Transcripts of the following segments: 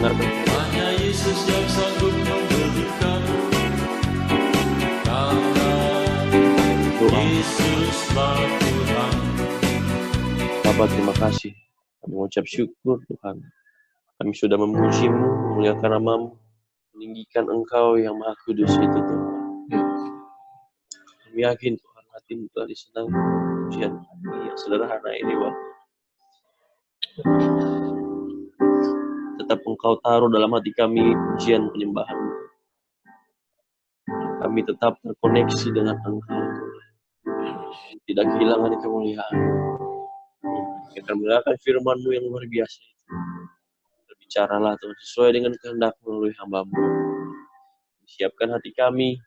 mendengarkan firman. Hanya Yesus yang sanggup memberikan, karena Doa. Yesuslah Tuhan. Bapa, terima kasih. Kami mengucap syukur Tuhan. Kami sudah memuji-Mu, memuliakan nama-Mu, meninggikan Engkau yang Maha Kudus itu Tuhan. Kami yakin Tuhan hati-Mu telah disenangi pujian hati yang sederhana ini Bapa. Tetap Engkau taruh dalam hati kami pujian penyembahan. Kami tetap terkoneksi dengan Engkau Tuhan. Tidak kehilangan kemuliaan. Kami akan mendengarkan firman-Mu yang luar biasa. Berbicaralah Tuhan sesuai dengan kehendak melalui hamba-Mu. Siapkan hati kami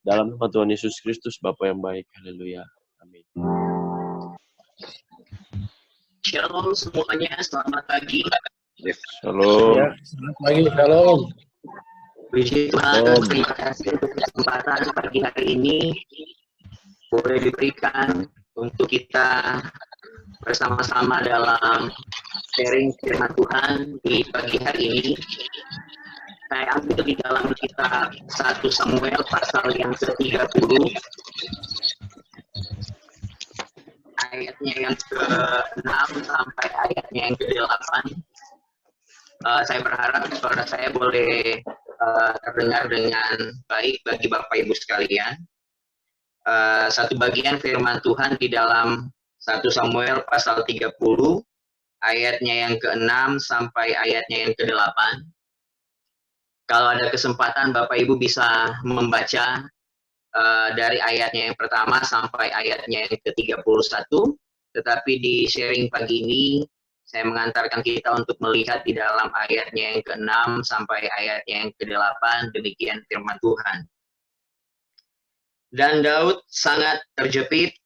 dalam nama Tuhan Yesus Kristus, Bapa yang baik. Haleluya. Amin. Shalom semuanya, selamat pagi. Shalom. Ya, selamat pagi, shalom. Puji Tuhan, terima kasih untuk kesempatan pagi hari ini boleh diberikan untuk kita bersama-sama dalam sharing firman Tuhan di pagi hari ini. Saya ambil di dalam kitab 1 Samuel pasal yang ke-30, ayatnya yang ke-6 sampai ayatnya yang ke-8. Saya berharap suara saya boleh terdengar dengan baik bagi Bapak Ibu sekalian. Satu bagian firman Tuhan di dalam 1 Samuel pasal 30, ayatnya yang ke-6 sampai ayatnya yang ke-8. Kalau ada kesempatan Bapak Ibu bisa membaca dari ayatnya yang pertama sampai ayatnya yang ke-31, tetapi di sharing pagi ini saya mengantarkan kita untuk melihat di dalam ayatnya yang ke-6 sampai ayatnya yang ke-8, demikian firman Tuhan. Dan Daud sangat terjepit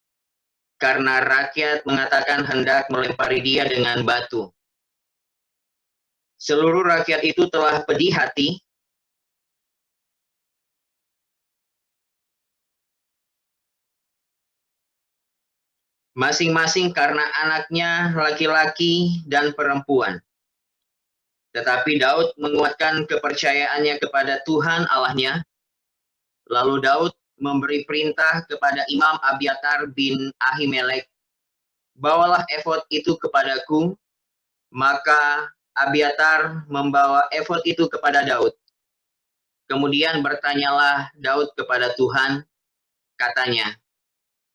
karena rakyat mengatakan hendak melempari dia dengan batu. Seluruh rakyat itu telah pedih hati, masing-masing karena anaknya laki-laki dan perempuan. Tetapi Daud menguatkan kepercayaannya kepada Tuhan Allahnya. Lalu Daud memberi perintah kepada Imam Abiatar bin Ahimelek, bawalah efod itu kepadaku. Maka Abiatar membawa efod itu kepada Daud. Kemudian bertanyalah Daud kepada Tuhan, katanya,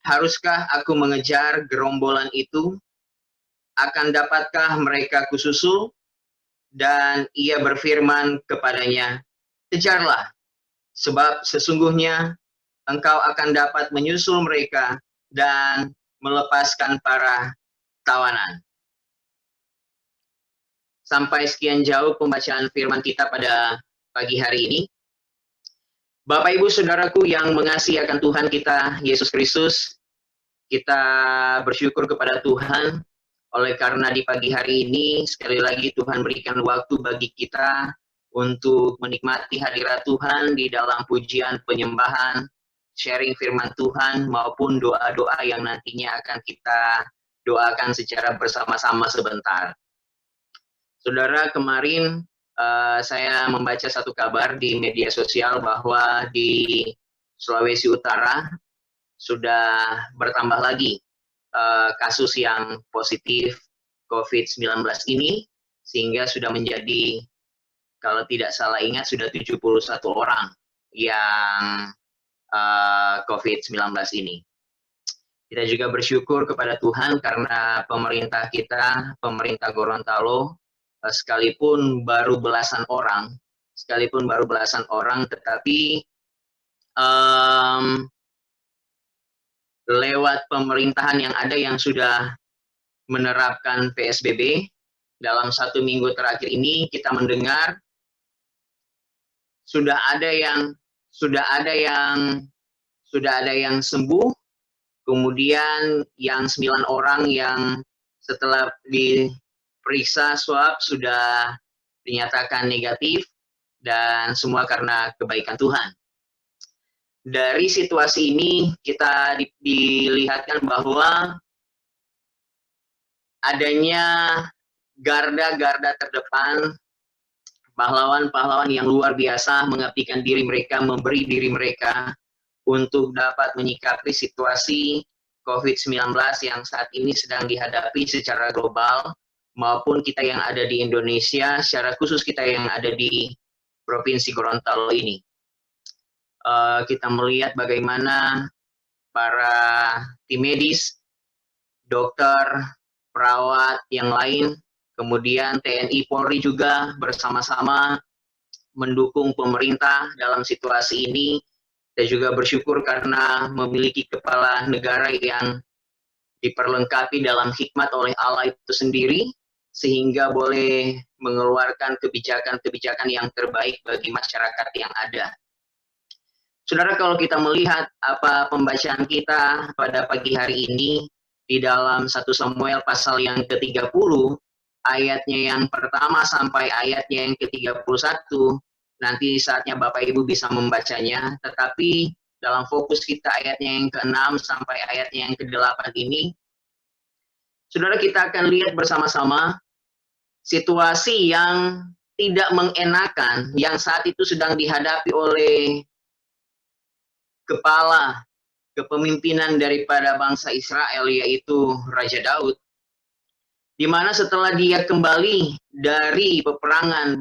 haruskah aku mengejar gerombolan itu? Akan dapatkah mereka kususul? Dan ia berfirman kepadanya, kejarlah, sebab sesungguhnya engkau akan dapat menyusul mereka dan melepaskan para tawanan. Sampai sekian jauh pembacaan firman kita pada pagi hari ini. Bapak Ibu Saudaraku yang mengasihi akan Tuhan kita Yesus Kristus, kita bersyukur kepada Tuhan oleh karena di pagi hari ini sekali lagi Tuhan berikan waktu bagi kita untuk menikmati hadirat Tuhan di dalam pujian penyembahan, sharing firman Tuhan maupun doa-doa yang nantinya akan kita doakan secara bersama-sama sebentar. Saudara, kemarin saya membaca satu kabar di media sosial bahwa di Sulawesi Utara sudah bertambah lagi kasus yang positif COVID-19 ini, sehingga sudah menjadi, kalau tidak salah ingat, sudah 71 orang yang COVID-19 ini. Kita juga bersyukur kepada Tuhan karena pemerintah kita, pemerintah Gorontalo, sekalipun baru belasan orang, tetapi lewat pemerintahan yang ada yang sudah menerapkan PSBB, dalam 1 minggu terakhir ini kita mendengar sudah ada yang sembuh, kemudian yang 9 orang yang setelah diperiksa swab sudah dinyatakan negatif, dan semua karena kebaikan Tuhan. Dari situasi ini kita dilihatkan bahwa adanya garda-garda terdepan pahlawan-pahlawan yang luar biasa mengabdikan diri mereka, memberi diri mereka untuk dapat menyikapi situasi COVID-19 yang saat ini sedang dihadapi secara global, maupun kita yang ada di Indonesia, secara khusus kita yang ada di Provinsi Gorontalo ini. Kita melihat bagaimana para tim medis, dokter, perawat yang lain, kemudian TNI Polri juga bersama-sama mendukung pemerintah dalam situasi ini. Saya juga bersyukur karena memiliki kepala negara yang diperlengkapi dalam hikmat oleh Allah itu sendiri, sehingga boleh mengeluarkan kebijakan-kebijakan yang terbaik bagi masyarakat yang ada. Saudara, kalau kita melihat apa pembacaan kita pada pagi hari ini, di dalam 1 Samuel pasal yang ke-30, ayatnya yang pertama sampai ayatnya yang ke-31, nanti saatnya Bapak Ibu bisa membacanya, tetapi dalam fokus kita ayatnya yang ke-6 sampai ayatnya yang ke-8 ini, saudara, kita akan lihat bersama-sama situasi yang tidak mengenakan yang saat itu sedang dihadapi oleh kepala kepemimpinan daripada bangsa Israel, yaitu Raja Daud, di mana setelah dia kembali dari peperangan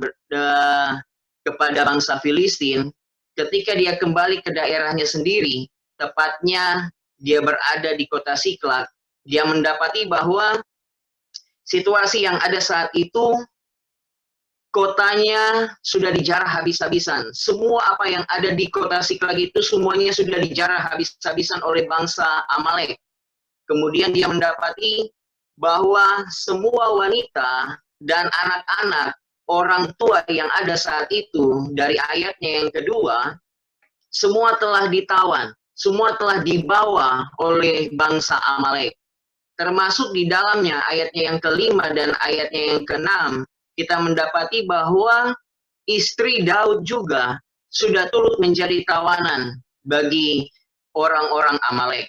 kepada bangsa Filistin, ketika dia kembali ke daerahnya sendiri, tepatnya dia berada di kota Siklak, dia mendapati bahwa situasi yang ada saat itu, kotanya sudah dijarah habis-habisan. Semua apa yang ada di kota Siklak itu semuanya sudah dijarah habis-habisan oleh bangsa Amalek. Kemudian dia mendapati bahwa semua wanita dan anak-anak, orang tua yang ada saat itu, dari ayatnya yang kedua, semua telah ditawan, semua telah dibawa oleh bangsa Amalek. Termasuk di dalamnya ayatnya yang kelima dan ayatnya yang keenam, kita mendapati bahwa istri Daud juga sudah turut menjadi tawanan bagi orang-orang Amalek.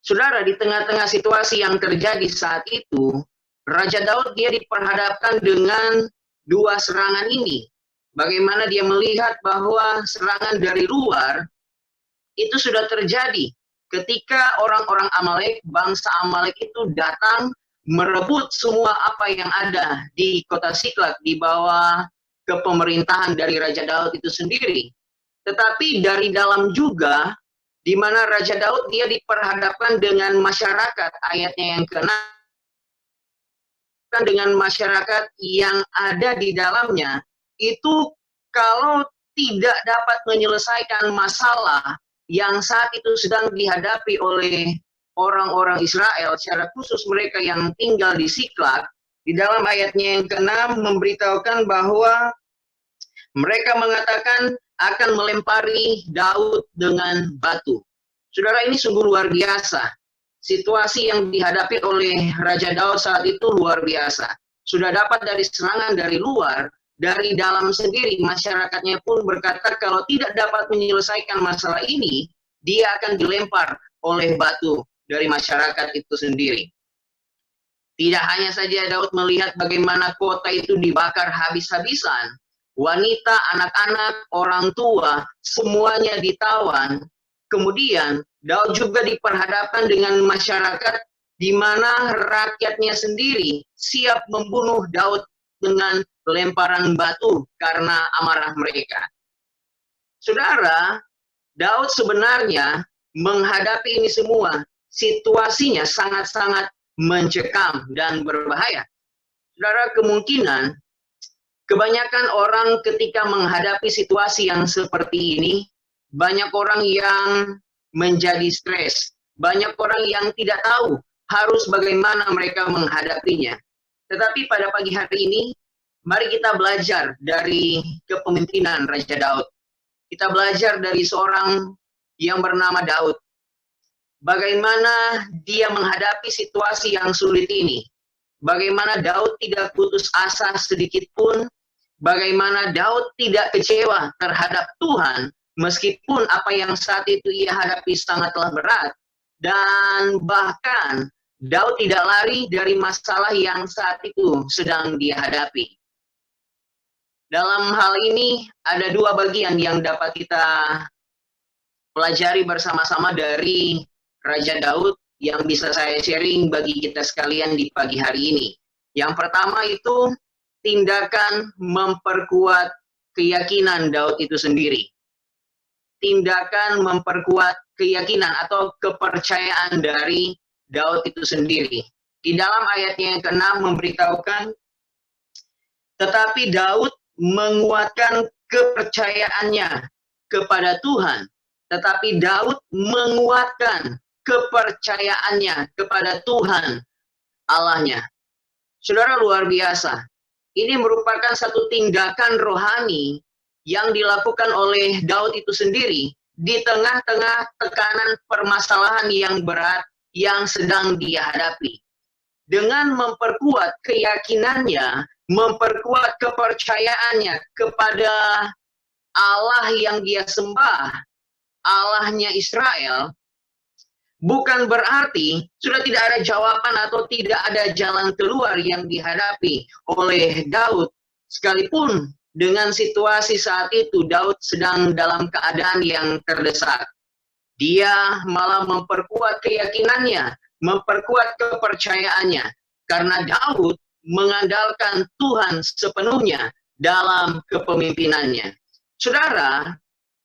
Saudara, di tengah-tengah situasi yang terjadi saat itu, Raja Daud dia diperhadapkan dengan dua serangan ini. Bagaimana dia melihat bahwa serangan dari luar itu sudah terjadi ketika orang-orang Amalek, bangsa Amalek itu datang merebut semua apa yang ada di kota Siklak di bawah kepemerintahan dari Raja Daud itu sendiri. Tetapi dari dalam juga, di mana Raja Daud dia diperhadapkan dengan masyarakat, ayatnya yang ke-6, dengan masyarakat yang ada di dalamnya, itu kalau tidak dapat menyelesaikan masalah yang saat itu sedang dihadapi oleh orang-orang Israel, secara khusus mereka yang tinggal di Siklak, di dalam ayatnya yang ke-6 memberitahukan bahwa mereka mengatakan akan melempari Daud dengan batu. Saudara, ini sungguh luar biasa. Situasi yang dihadapi oleh Raja Daud saat itu luar biasa. Sudah dapat dari serangan dari luar, dari dalam sendiri, masyarakatnya pun berkata kalau tidak dapat menyelesaikan masalah ini, dia akan dilempar oleh batu dari masyarakat itu sendiri. Tidak hanya saja Daud melihat bagaimana kota itu dibakar habis-habisan, wanita, anak-anak, orang tua, semuanya ditawan. Kemudian Daud juga diperhadapkan dengan masyarakat di mana rakyatnya sendiri siap membunuh Daud dengan lemparan batu karena amarah mereka. Saudara, Daud sebenarnya menghadapi ini semua, situasinya sangat-sangat mencekam dan berbahaya. Saudara, kemungkinan kebanyakan orang ketika menghadapi situasi yang seperti ini, banyak orang yang menjadi stres, banyak orang yang tidak tahu harus bagaimana mereka menghadapinya. Tetapi pada pagi hari ini, mari kita belajar dari kepemimpinan Raja Daud. Kita belajar dari seorang yang bernama Daud. Bagaimana dia menghadapi situasi yang sulit ini. Bagaimana Daud tidak putus asa sedikit pun. Bagaimana Daud tidak kecewa terhadap Tuhan. Meskipun apa yang saat itu ia hadapi sangatlah berat. Dan bahkan Daud tidak lari dari masalah yang saat itu sedang dia hadapi. Dalam hal ini ada dua bagian yang dapat kita pelajari bersama-sama dari Raja Daud yang bisa saya sharing bagi kita sekalian di pagi hari ini. Yang pertama itu tindakan memperkuat keyakinan Daud itu sendiri. Tindakan memperkuat keyakinan atau kepercayaan dari Daud itu sendiri. Di dalam ayatnya yang ke-6 memberitahukan, tetapi Daud menguatkan kepercayaannya kepada Tuhan. Tetapi Daud menguatkan kepercayaannya kepada Tuhan Allahnya. Saudara, luar biasa. Ini merupakan satu tindakan rohani yang dilakukan oleh Daud itu sendiri di tengah-tengah tekanan permasalahan yang berat yang sedang dia hadapi. Dengan memperkuat keyakinannya, memperkuat kepercayaannya kepada Allah yang dia sembah, Allahnya Israel, bukan berarti sudah tidak ada jawaban atau tidak ada jalan keluar yang dihadapi oleh Daud. Sekalipun dengan situasi saat itu Daud sedang dalam keadaan yang terdesak. Dia malah memperkuat keyakinannya, memperkuat kepercayaannya. Karena Daud mengandalkan Tuhan sepenuhnya dalam kepemimpinannya. Saudara,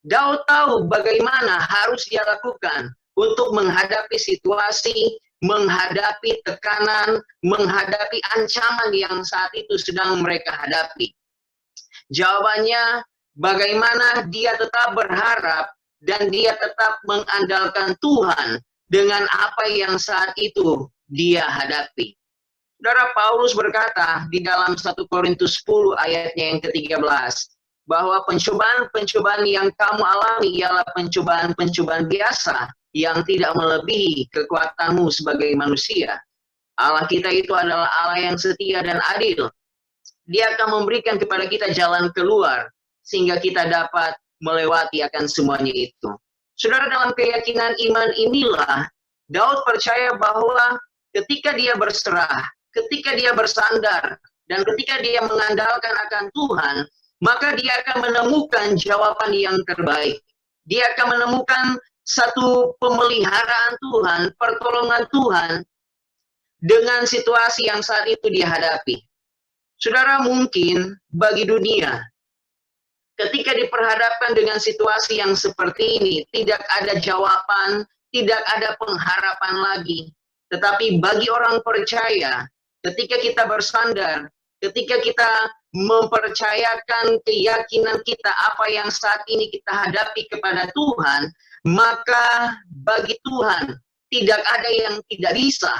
Daud tahu bagaimana harus dia lakukan untuk menghadapi situasi, menghadapi tekanan, menghadapi ancaman yang saat itu sedang mereka hadapi. Jawabannya, bagaimana dia tetap berharap dan dia tetap mengandalkan Tuhan dengan apa yang saat itu dia hadapi. Saudara, Paulus berkata di dalam 1 Korintus 10 ayatnya yang ke-13, bahwa pencobaan-pencobaan yang kamu alami ialah pencobaan-pencobaan biasa yang tidak melebihi kekuatanmu sebagai manusia. Allah kita itu adalah Allah yang setia dan adil. Dia akan memberikan kepada kita jalan keluar sehingga kita dapat melewati akan semuanya itu. Saudara, dalam keyakinan iman inilah Daud percaya bahwa ketika dia berserah, ketika dia bersandar, dan ketika dia mengandalkan akan Tuhan, maka dia akan menemukan jawaban yang terbaik. Dia akan menemukan satu pemeliharaan Tuhan, pertolongan Tuhan dengan situasi yang saat itu dihadapi. Saudara, mungkin bagi dunia, ketika diperhadapkan dengan situasi yang seperti ini, tidak ada jawaban, tidak ada pengharapan lagi. Tetapi bagi orang percaya, ketika kita bersandar, ketika kita mempercayakan keyakinan kita apa yang saat ini kita hadapi kepada Tuhan, maka bagi Tuhan tidak ada yang tidak bisa.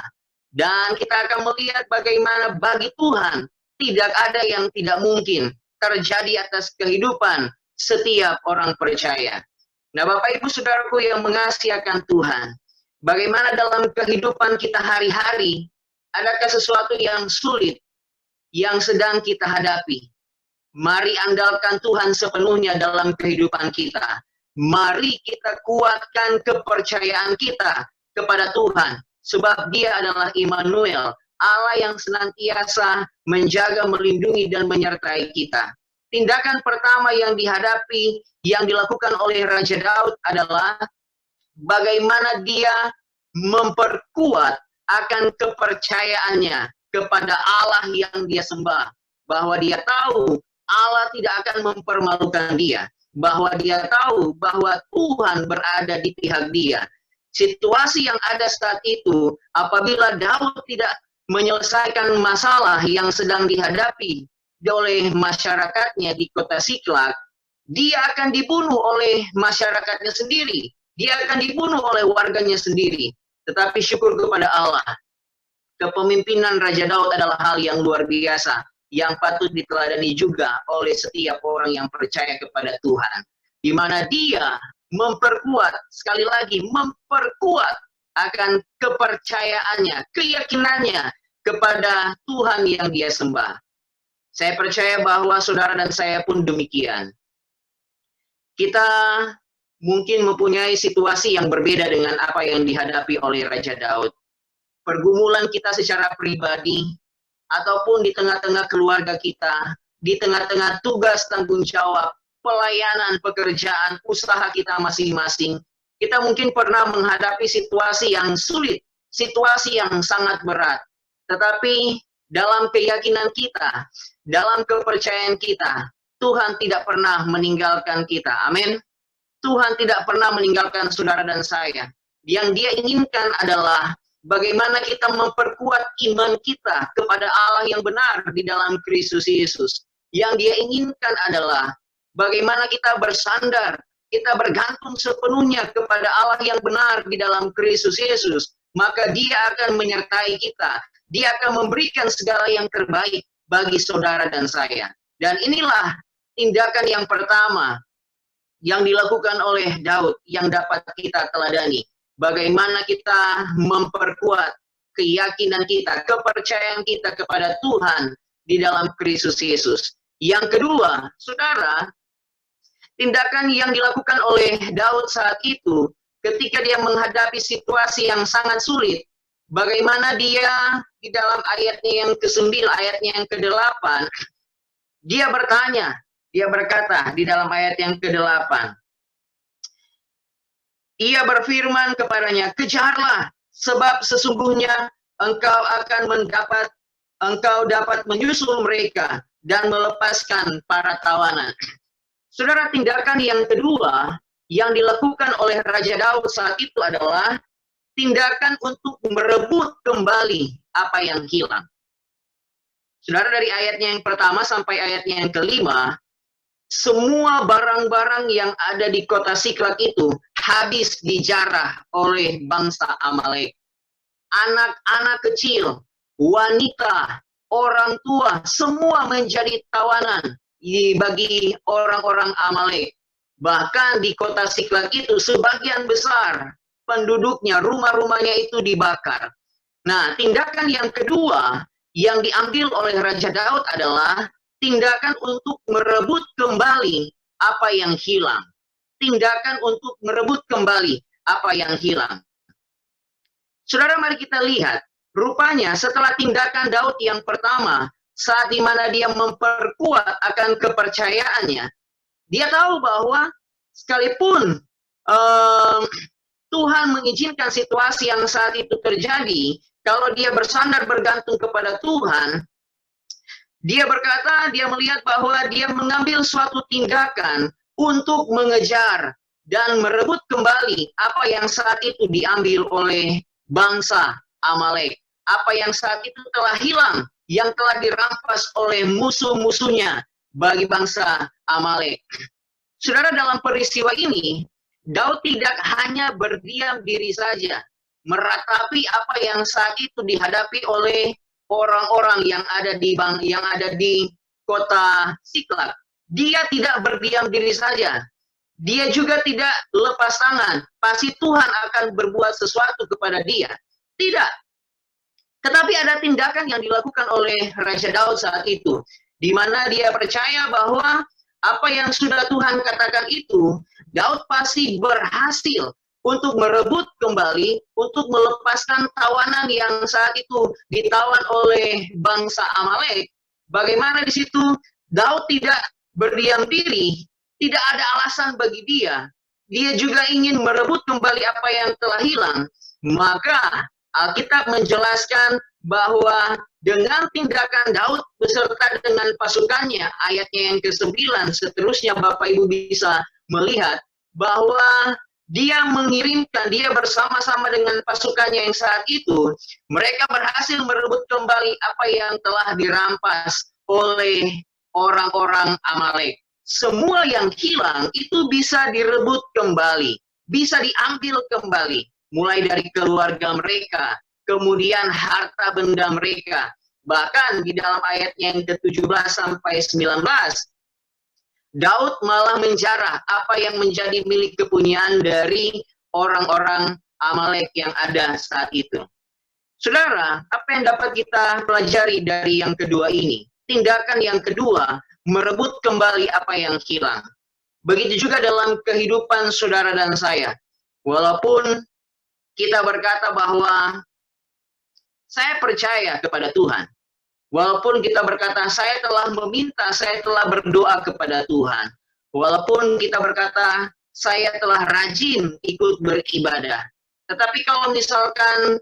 Dan kita akan melihat bagaimana bagi Tuhan tidak ada yang tidak mungkin terjadi atas kehidupan setiap orang percaya. Nah, Bapak Ibu Saudaraku yang mengasihi akan Tuhan, bagaimana dalam kehidupan kita hari-hari, adakah sesuatu yang sulit yang sedang kita hadapi? Mari andalkan Tuhan sepenuhnya dalam kehidupan kita. Mari kita kuatkan kepercayaan kita kepada Tuhan, sebab Dia adalah Immanuel, Allah yang senantiasa menjaga, melindungi, dan menyertai kita. Tindakan pertama yang dihadapi, yang dilakukan oleh Raja Daud adalah bagaimana dia memperkuat akan kepercayaannya kepada Allah yang dia sembah. Bahwa dia tahu Allah tidak akan mempermalukan dia. Bahwa dia tahu bahwa Tuhan berada di pihak dia. Situasi yang ada saat itu, apabila Daud tidak menyelesaikan masalah yang sedang dihadapi oleh masyarakatnya di kota Siklak, dia akan dibunuh oleh masyarakatnya sendiri. Dia akan dibunuh oleh warganya sendiri. Tetapi syukur kepada Allah, kepemimpinan Raja Daud adalah hal yang luar biasa, yang patut diteladani juga oleh setiap orang yang percaya kepada Tuhan. Di mana dia memperkuat, sekali lagi memperkuat akan kepercayaannya, keyakinannya kepada Tuhan yang dia sembah. Saya percaya bahwa saudara dan saya pun demikian. Kita mungkin mempunyai situasi yang berbeda dengan apa yang dihadapi oleh Raja Daud. Pergumulan kita secara pribadi, ataupun di tengah-tengah keluarga kita, di tengah-tengah tugas tanggung jawab, pelayanan, pekerjaan, usaha kita masing-masing, kita mungkin pernah menghadapi situasi yang sulit, situasi yang sangat berat. Tetapi dalam keyakinan kita, dalam kepercayaan kita, Tuhan tidak pernah meninggalkan kita. Amin. Tuhan tidak pernah meninggalkan saudara dan saya. Yang Dia inginkan adalah bagaimana kita memperkuat iman kita kepada Allah yang benar di dalam Kristus Yesus. Yang Dia inginkan adalah bagaimana kita bersandar, kita bergantung sepenuhnya kepada Allah yang benar di dalam Kristus Yesus. Maka Dia akan menyertai kita. Dia akan memberikan segala yang terbaik bagi saudara dan saya. Dan inilah tindakan yang pertama yang dilakukan oleh Daud yang dapat kita teladani. Bagaimana kita memperkuat keyakinan kita, kepercayaan kita kepada Tuhan di dalam Kristus Yesus. Yang kedua, saudara, tindakan yang dilakukan oleh Daud saat itu ketika dia menghadapi situasi yang sangat sulit, bagaimana dia di dalam ayatnya yang ke-9, ayatnya yang ke-8, dia bertanya, dia berkata di dalam ayat yang ke-8, ia berfirman kepadanya, kejarlah, sebab sesungguhnya engkau dapat menyusul mereka dan melepaskan para tawanan. Saudara, tindakan yang kedua yang dilakukan oleh Raja Daud saat itu adalah tindakan untuk merebut kembali apa yang hilang. Saudara, dari ayatnya yang pertama sampai ayatnya yang kelima, semua barang-barang yang ada di kota Siklag itu habis dijarah oleh bangsa Amalek. Anak-anak kecil, wanita, orang tua, semua menjadi tawanan bagi orang-orang Amalek. Bahkan di kota Siklag itu sebagian besar penduduknya, rumah-rumahnya itu dibakar. Nah, tindakan yang kedua yang diambil oleh Raja Daud adalah tindakan untuk merebut kembali apa yang hilang. Tindakan untuk merebut kembali apa yang hilang. Saudara, mari kita lihat. Rupanya setelah tindakan Daud yang pertama, saat dimana dia memperkuat akan kepercayaannya, dia tahu bahwa sekalipun Tuhan mengizinkan situasi yang saat itu terjadi, kalau dia bersandar bergantung kepada Tuhan, dia berkata, dia melihat bahwa dia mengambil suatu tindakan untuk mengejar dan merebut kembali apa yang saat itu diambil oleh bangsa Amalek. Apa yang saat itu telah hilang, yang telah dirampas oleh musuh-musuhnya bagi bangsa Amalek. Saudara, dalam peristiwa ini, Daud tidak hanya berdiam diri saja, meratapi apa yang saat itu dihadapi oleh orang-orang yang ada di kota Siklag. Dia tidak berdiam diri saja. Dia juga tidak lepas tangan. Pasti Tuhan akan berbuat sesuatu kepada dia. Tidak. Tetapi ada tindakan yang dilakukan oleh Raja Daud saat itu, di mana dia percaya bahwa apa yang sudah Tuhan katakan itu, Daud pasti berhasil untuk merebut kembali, untuk melepaskan tawanan yang saat itu ditawan oleh bangsa Amalek. Bagaimana di situ Daud tidak berdiam diri, tidak ada alasan bagi dia. Dia juga ingin merebut kembali apa yang telah hilang. Maka Alkitab menjelaskan bahwa dengan tindakan Daud beserta dengan pasukannya, ayatnya yang ke-9, seterusnya Bapak Ibu bisa melihat bahwa dia mengirimkan, dia bersama-sama dengan pasukannya yang saat itu, mereka berhasil merebut kembali apa yang telah dirampas oleh orang-orang Amalek. Semua yang hilang itu bisa direbut kembali, bisa diambil kembali, mulai dari keluarga mereka, kemudian harta benda mereka. Bahkan di dalam ayatnya yang ke-17 sampai 19, Daud malah menjarah apa yang menjadi milik kepunyaan dari orang-orang Amalek yang ada saat itu. Saudara, apa yang dapat kita pelajari dari yang kedua ini? Tindakan yang kedua, merebut kembali apa yang hilang. Begitu juga dalam kehidupan saudara dan saya. Walaupun kita berkata bahwa saya percaya kepada Tuhan. Walaupun kita berkata, saya telah meminta, saya telah berdoa kepada Tuhan. Walaupun kita berkata, saya telah rajin ikut beribadah. Tetapi kalau misalkan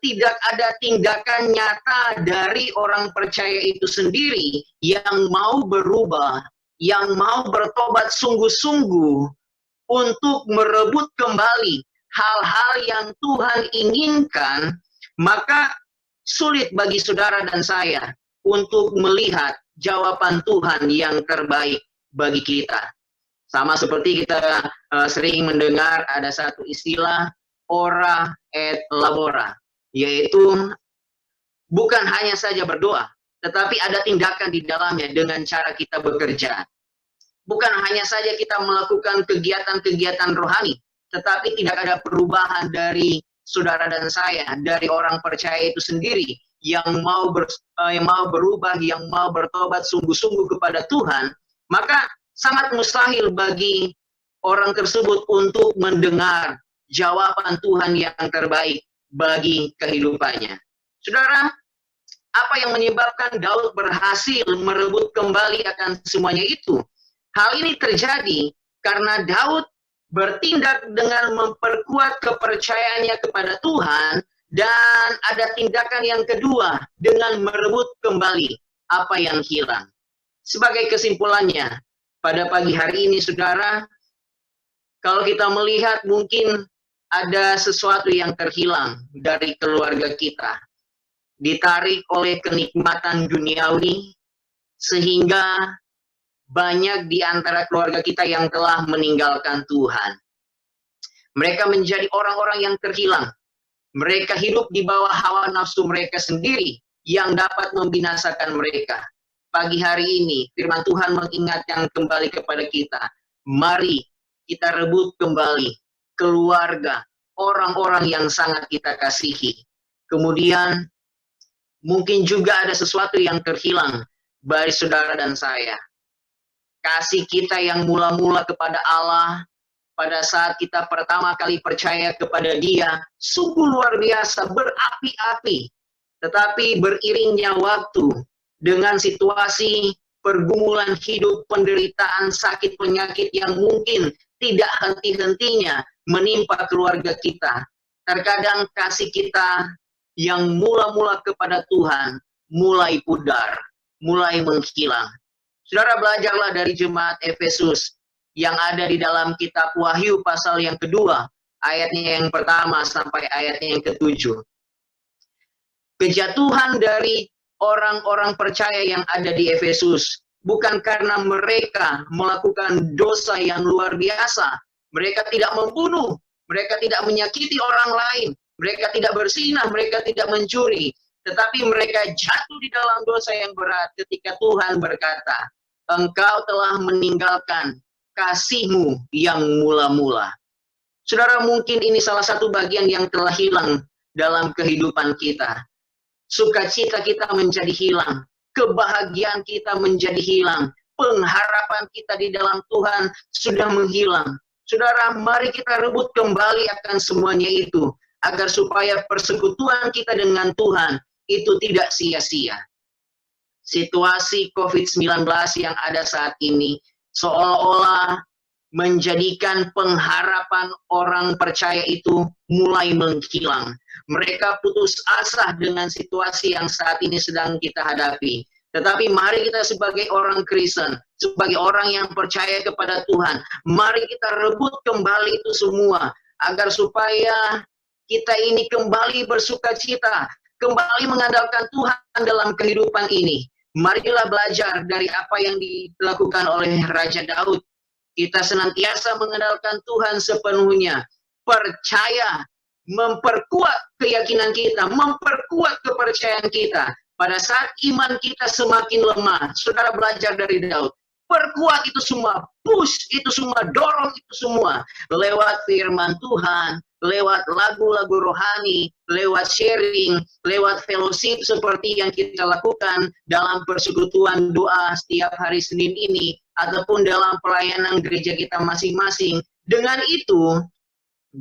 tidak ada tindakan nyata dari orang percaya itu sendiri yang mau berubah, yang mau bertobat sungguh-sungguh untuk merebut kembali hal-hal yang Tuhan inginkan, maka sulit bagi saudara dan saya untuk melihat jawaban Tuhan yang terbaik bagi kita. Sama seperti kita sering mendengar ada satu istilah, ora et labora, yaitu bukan hanya saja berdoa, tetapi ada tindakan di dalamnya dengan cara kita bekerja. Bukan hanya saja kita melakukan kegiatan-kegiatan rohani, tetapi tidak ada perubahan dari saudara dan saya, dari orang percaya itu sendiri yang mau berubah, yang mau bertobat sungguh-sungguh kepada Tuhan, maka sangat mustahil bagi orang tersebut untuk mendengar jawaban Tuhan yang terbaik bagi kehidupannya. Saudara, apa yang menyebabkan Daud berhasil merebut kembali akan semuanya itu? Hal ini terjadi karena Daud bertindak dengan memperkuat kepercayaannya kepada Tuhan, dan ada tindakan yang kedua dengan merebut kembali apa yang hilang. Sebagai kesimpulannya, pada pagi hari ini saudara, kalau kita melihat mungkin ada sesuatu yang terhilang dari keluarga kita, ditarik oleh kenikmatan duniawi, sehingga banyak di antara keluarga kita yang telah meninggalkan Tuhan. Mereka menjadi orang-orang yang terhilang. Mereka hidup di bawah hawa nafsu mereka sendiri yang dapat membinasakan mereka. Pagi hari ini, firman Tuhan mengingatkan kembali kepada kita. Mari kita rebut kembali keluarga, orang-orang yang sangat kita kasihi. Kemudian, mungkin juga ada sesuatu yang terhilang dari saudara dan saya. Kasih kita yang mula-mula kepada Allah, pada saat kita pertama kali percaya kepada Dia, sungguh luar biasa, berapi-api. Tetapi beriringnya waktu, dengan situasi pergumulan hidup, penderitaan, sakit, penyakit yang mungkin tidak henti-hentinya menimpa keluarga kita. Terkadang kasih kita yang mula-mula kepada Tuhan mulai pudar, mulai menghilang. Saudara, belajarlah dari jemaat Efesus yang ada di dalam kitab Wahyu pasal yang kedua, ayatnya yang pertama sampai ayatnya yang ketujuh. Kejatuhan dari orang-orang percaya yang ada di Efesus bukan karena mereka melakukan dosa yang luar biasa. Mereka tidak membunuh, mereka tidak menyakiti orang lain, mereka tidak berzinah, mereka tidak mencuri. Tetapi mereka jatuh di dalam dosa yang berat ketika Tuhan berkata, engkau telah meninggalkan kasih-Mu yang mula-mula. Saudara, mungkin ini salah satu bagian yang telah hilang dalam kehidupan kita. Sukacita kita menjadi hilang, kebahagiaan kita menjadi hilang, pengharapan kita di dalam Tuhan sudah menghilang. Saudara, mari kita rebut kembali akan semuanya itu, agar supaya persekutuan kita dengan Tuhan itu tidak sia-sia. Situasi COVID-19 yang ada saat ini seolah-olah menjadikan pengharapan orang percaya itu mulai menghilang. Mereka putus asa dengan situasi yang saat ini sedang kita hadapi. Tetapi mari kita sebagai orang Kristen, sebagai orang yang percaya kepada Tuhan, mari kita rebut kembali itu semua, agar supaya kita ini kembali bersukacita, kembali mengandalkan Tuhan dalam kehidupan ini. Marilah belajar dari apa yang dilakukan oleh Raja Daud. Kita senantiasa mengandalkan Tuhan sepenuhnya, percaya, memperkuat keyakinan kita, memperkuat kepercayaan kita. Pada saat iman kita semakin lemah, saudara belajar dari Daud. Perkuat itu semua, push itu semua, dorong itu semua. Lewat firman Tuhan, lewat lagu-lagu rohani, lewat sharing, lewat fellowship seperti yang kita lakukan dalam persekutuan doa setiap hari Senin ini, ataupun dalam pelayanan gereja kita masing-masing. Dengan itu,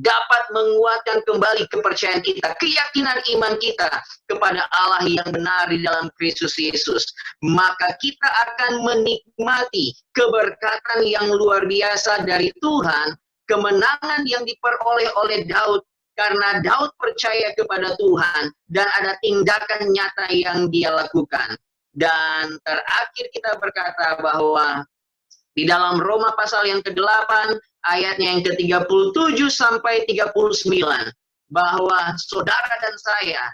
dapat menguatkan kembali kepercayaan kita, keyakinan iman kita kepada Allah yang benar di dalam Kristus Yesus. Maka kita akan menikmati keberkatan yang luar biasa dari Tuhan, kemenangan yang diperoleh oleh Daud, karena Daud percaya kepada Tuhan dan ada tindakan nyata yang dia lakukan. Dan terakhir kita berkata bahwa di dalam Roma pasal yang ke-8, ayatnya yang ke-37 sampai 39, bahwa saudara dan saya,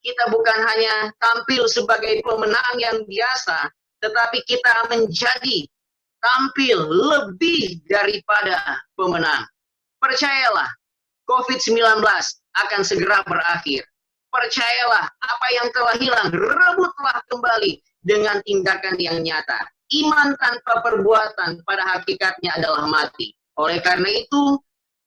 kita bukan hanya tampil sebagai pemenang yang biasa, tetapi kita menjadi tampil lebih daripada pemenang. Percayalah, COVID-19 akan segera berakhir. Percayalah, apa yang telah hilang, rebutlah kembali dengan tindakan yang nyata. Iman tanpa perbuatan pada hakikatnya adalah mati. Oleh karena itu,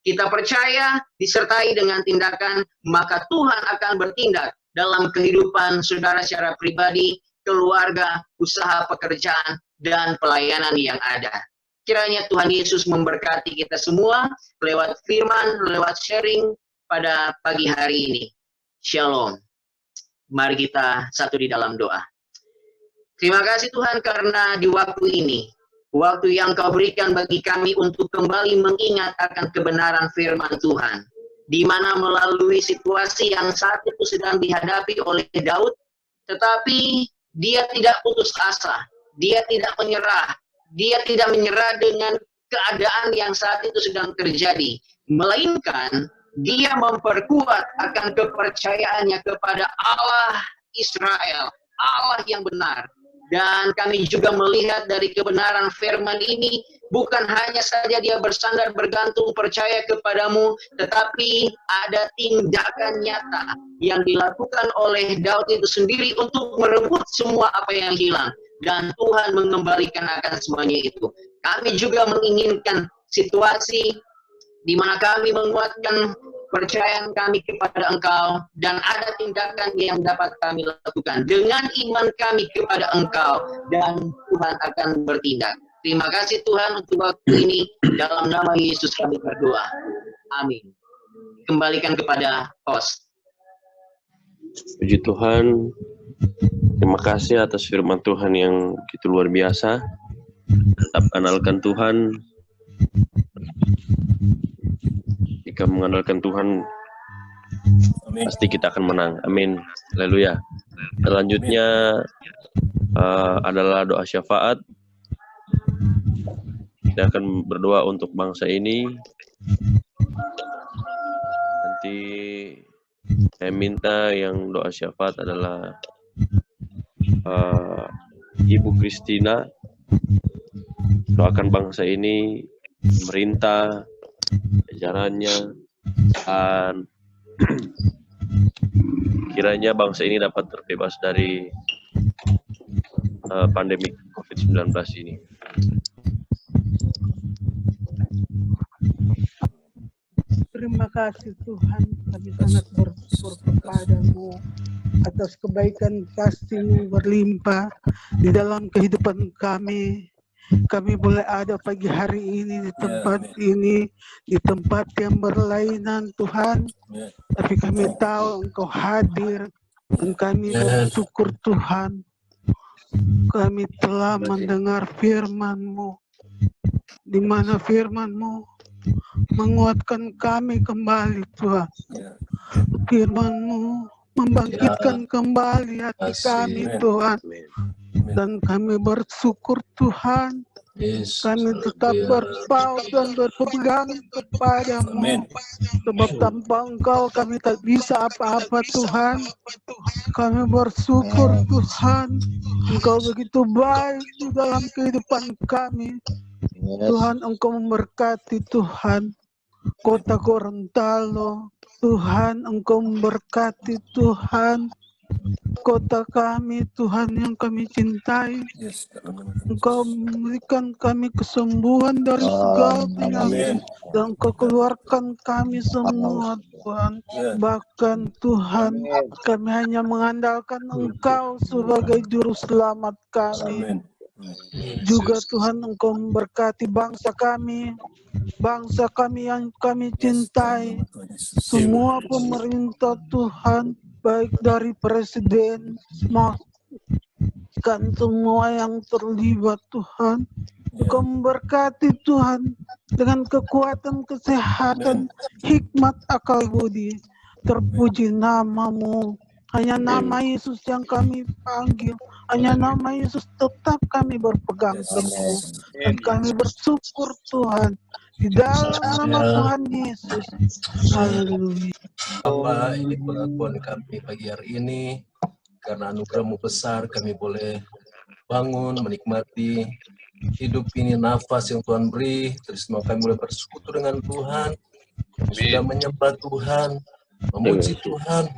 kita percaya disertai dengan tindakan, maka Tuhan akan bertindak dalam kehidupan saudara secara pribadi, keluarga, usaha, pekerjaan, dan pelayanan yang ada. Kiranya Tuhan Yesus memberkati kita semua lewat firman, lewat sharing pada pagi hari ini. Shalom. Mari kita satu di dalam doa. Terima kasih Tuhan karena di waktu ini, waktu yang Kau berikan bagi kami untuk kembali mengingat akan kebenaran firman Tuhan, di mana melalui situasi yang saat itu sedang dihadapi oleh Daud, tetapi dia tidak putus asa, dia tidak menyerah dengan keadaan yang saat itu sedang terjadi, melainkan dia memperkuat akan kepercayaannya kepada Allah Israel, Allah yang benar. Dan kami juga melihat dari kebenaran firman ini, bukan hanya saja dia bersandar bergantung percaya kepadamu, tetapi ada tindakan nyata yang dilakukan oleh Daud itu sendiri untuk merebut semua apa yang hilang. Dan Tuhan mengembalikan akan semuanya itu. Kami juga menginginkan situasi di mana kami menguatkan percayaan kami kepada Engkau, dan ada tindakan yang dapat kami lakukan dengan iman kami kepada Engkau, dan Tuhan akan bertindak. Terima kasih Tuhan untuk waktu ini, dalam nama Yesus kami berdoa. Amin. Kembalikan kepada host. Puji Tuhan, terima kasih atas firman Tuhan yang begitu luar biasa. Tetap andalkan Tuhan. Jika mengandalkan Tuhan, pasti kita akan menang. Amin. Haleluya. Selanjutnya adalah doa syafaat. Kita akan berdoa untuk bangsa ini. Nanti saya minta yang doa syafaat adalah Ibu Kristina. Doakan bangsa ini, pemerintah, jajarannya, dan kiranya bangsa ini dapat terbebas dari pandemi COVID-19 ini. Terima kasih Tuhan, kami sangat bersyukur kepadamu atas kebaikan kasih-Mu berlimpah di dalam kehidupan kami. Kami boleh ada pagi hari ini di tempat ini, di tempat yang berlainan Tuhan. Tapi kami tahu Engkau hadir dan kami bersyukur Tuhan. Kami telah mendengar firman-Mu, di mana firman-Mu menguatkan kami kembali Tuhan. Firman-Mu membangkitkan kembali hati kami Tuhan. Dan kami bersyukur Tuhan, kami tetap berpaut dan berpegang kepadamu. Sebab tanpa Engkau kami tak bisa apa-apa Tuhan. Kami bersyukur Tuhan, Engkau begitu baik di dalam kehidupan kami. Tuhan, Engkau memberkati Tuhan kota Gorontalo. Tuhan, Engkau memberkati Tuhan kota kami, Tuhan yang kami cintai. Engkau memberikan kami kesembuhan dari segala penyakit, dan Engkau keluarkan kami semua Tuhan. Bahkan Tuhan, kami hanya mengandalkan Engkau sebagai juru selamat kami. Juga Tuhan, Engkau memberkati bangsa kami, bangsa kami yang kami cintai, semua pemerintah Tuhan, baik dari presiden, maupun semua yang terlibat Tuhan. Engkau memberkati Tuhan dengan kekuatan, kesehatan, hikmat, akal budi. Terpuji namamu. Hanya nama Yesus yang kami panggil. Hanya nama Yesus tetap kami berpegang teguh. Dan kami bersyukur Tuhan. Di dalam nama Tuhan Yesus. Haleluya. Bapa, ini pengakuan kami pagi hari ini. Karena anugerah-Mu besar, kami boleh bangun, menikmati hidup ini, nafas yang Tuhan beri. Terus mau kami boleh bersekutu dengan Tuhan. Sudah menyembah Tuhan, memuji Tuhan.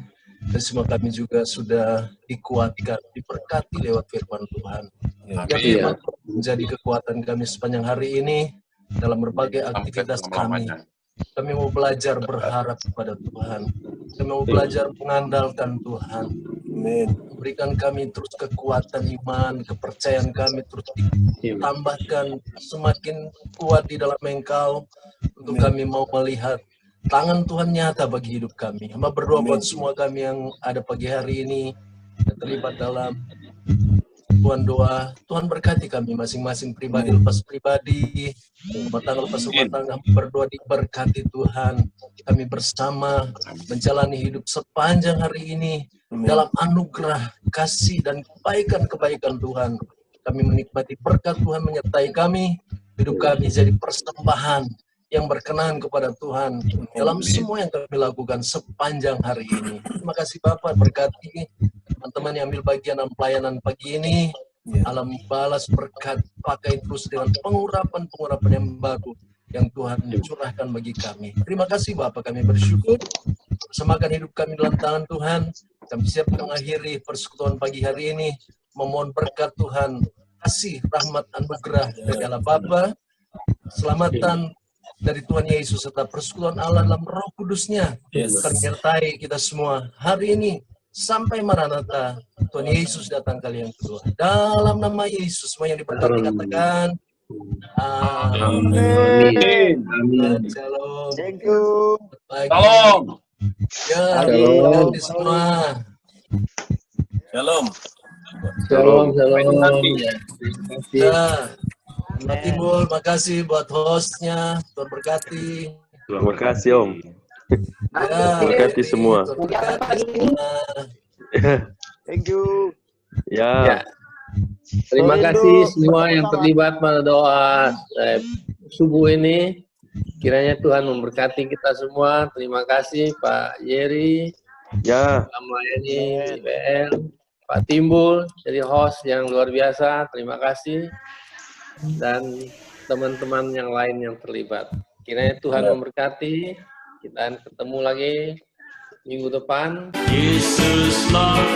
Dan semua kami juga sudah dikuatkan, diberkati lewat firman Tuhan. Yang firman menjadi kekuatan kami sepanjang hari ini dalam berbagai aktivitas kami. Kami mau belajar berharap kepada Tuhan. Kami mau belajar mengandalkan Tuhan. Berikan kami terus kekuatan iman, kepercayaan kami terus ditambahkan semakin kuat di dalam Engkau. Untuk kami mau melihat tangan Tuhan nyata bagi hidup kami. Hamba berdoa buat semua kami yang ada pagi hari ini yang terlibat dalam Tuhan doa. Tuhan berkati kami masing-masing pribadi lepas pribadi, rumah tangga lepas rumah tangga. Berdoa diberkati Tuhan. Kami bersama menjalani hidup sepanjang hari ini dalam anugerah, kasih dan kebaikan-kebaikan Tuhan. Kami menikmati berkat Tuhan menyertai kami. Hidup kami jadi persembahan yang berkenan kepada Tuhan dalam semua yang kami lakukan sepanjang hari ini. Terima kasih Bapak, berkati teman-teman yang ambil bagian dalam pelayanan pagi ini. Alam balas berkat, pakai terus dengan pengurapan-pengurapan yang baru yang Tuhan curahkan bagi kami. Terima kasih Bapak, kami bersyukur. Semakan hidup kami dalam tangan Tuhan. Kami siap mengakhiri persekutuan pagi hari ini. Memohon berkat Tuhan, kasih, rahmat, anugerah dari Allah Bapa, selamatan dari Tuhan Yesus serta persekutuan Allah dalam Roh Kudus-Nya menyertai kita semua hari ini sampai Maranatha. Tuhan Yesus datang kali yang kedua. Dalam nama Yesus semua yang diberkati katakan amin. Amin. Shalom. Thank you. Shalom. Ya, berkati semua. Shalom. Shalom. Ya. Mbak Timbul, makasih buat hostnya. Tuhan berkati. Terima kasih Om. Ya, Berkati semua. Tuhan berkati semua. Thank you. Ya. Terima kasih semua yang terlibat pada doa subuh ini. Kiranya Tuhan memberkati kita semua. Terima kasih Pak Yeri, Ya. Pak Mayani, IPN, Pak Timbul, jadi host yang luar biasa. Terima kasih. Dan teman-teman yang lain yang terlibat. Kiranya Tuhan memberkati. Kita ketemu lagi minggu depan. Yesuslah